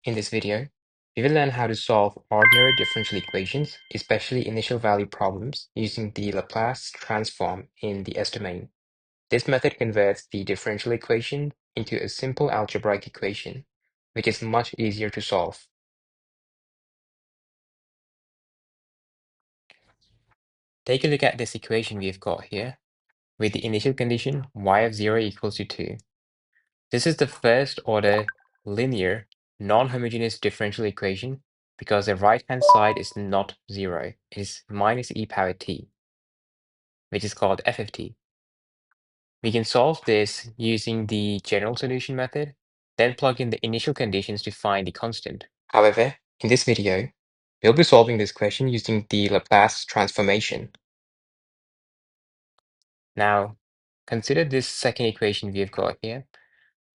In this video, we will learn how to solve ordinary differential equations, especially initial value problems, using the Laplace transform in the S-domain. This method converts the differential equation into a simple algebraic equation, which is much easier to solve. Take a look at this equation we've got here, with the initial condition y of 0 equals to 2. This is the first order linear non-homogeneous differential equation because the right-hand side is not 0, it is minus e power t, which is called f of t. We can solve this using the general solution method, then plug in the initial conditions to find the constant. However, in this video, we'll be solving this question using the Laplace transformation. Now, consider this second equation we've got here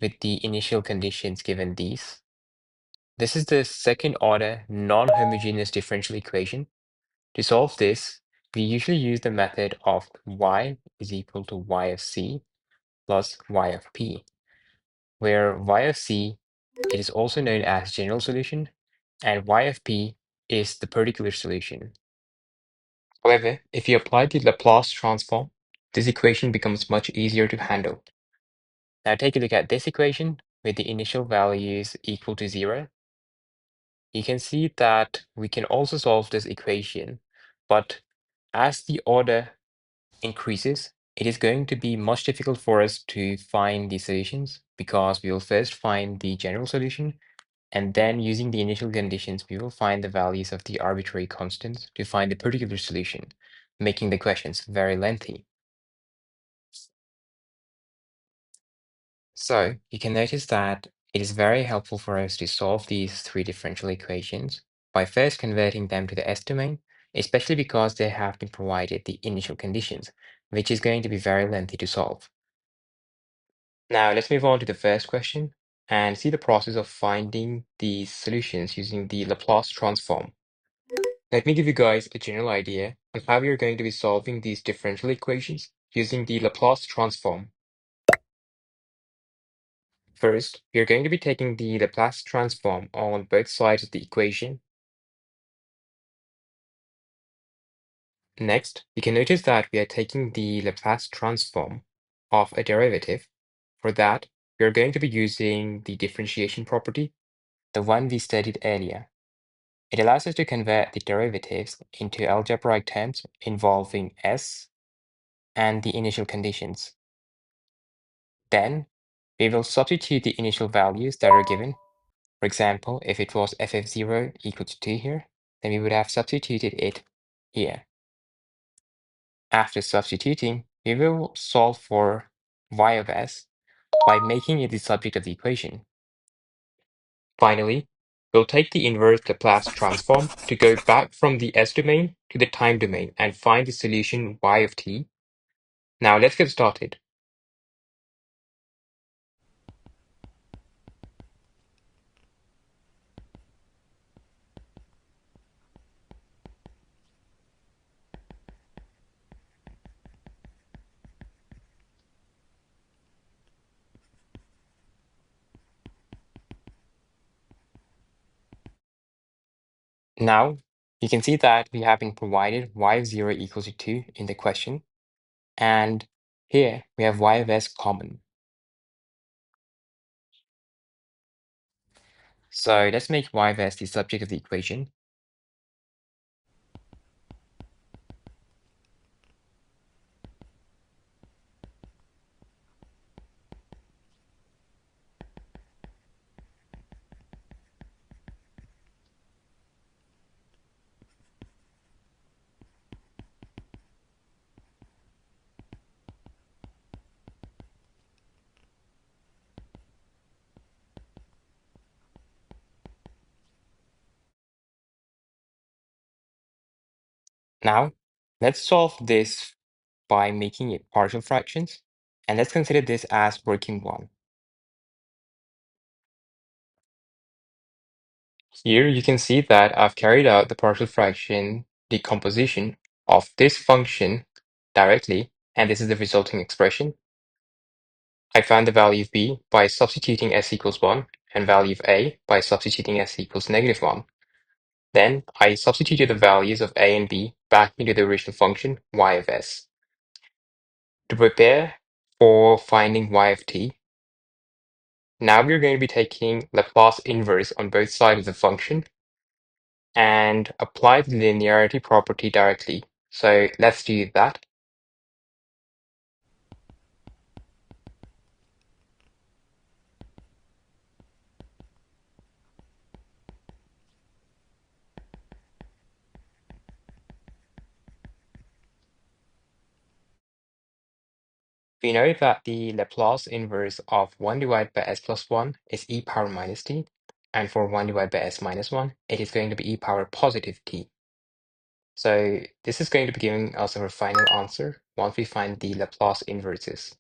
with the initial conditions given these. This is the second order non-homogeneous differential equation. To solve this, we usually use the method of y is equal to y of c plus y of p, where y of c it is also known as general solution, and y of p is the particular solution. However, if you apply the Laplace transform, this equation becomes much easier to handle. Now take a look at this equation with the initial values equal to 0. You can see that we can also solve this equation, but as the order increases, it is going to be much difficult for us to find the solutions because we will first find the general solution, and then using the initial conditions, we will find the values of the arbitrary constants to find the particular solution, making the questions very lengthy. So you can notice that it is very helpful for us to solve these three differential equations by first converting them to the S-domain, especially because they have been provided the initial conditions, which is going to be very lengthy to solve. Now let's move on to the first question and see the process of finding the solutions using the Laplace transform. Let me give you guys a general idea on how we are going to be solving these differential equations using the Laplace transform. First, we are going to be taking the Laplace transform on both sides of the equation. Next, you can notice that we are taking the Laplace transform of a derivative. For that, we are going to be using the differentiation property, the one we studied earlier. It allows us to convert the derivatives into algebraic terms involving s and the initial conditions. Then, we will substitute the initial values that are given. For example, if it was f of 0 equal to 2 here, then we would have substituted it here. After substituting, we will solve for y of s by making it the subject of the equation. Finally, we'll take the inverse Laplace transform to go back from the S-domain to the time domain and find the solution y of t. Now let's get started. Now, you can see that we have been provided y of 0 equals to 2 in the question, and here we have y of s common. So let's make y of s the subject of the equation. Now, let's solve this by making it partial fractions, and let's consider this as working one. Here you can see that I've carried out the partial fraction decomposition of this function directly, and this is the resulting expression. I found the value of b by substituting s equals 1 and value of a by substituting s equals -1. Then I substituted the values of a and b back into the original function y of s. To prepare for finding y of t, now we're going to be taking Laplace inverse on both sides of the function and apply the linearity property directly. So let's do that. We know that the Laplace inverse of 1 divided by s plus 1 is e power minus t, and for 1 divided by s minus 1, it is going to be e power positive t. So this is going to be giving us our final answer once we find the Laplace inverses.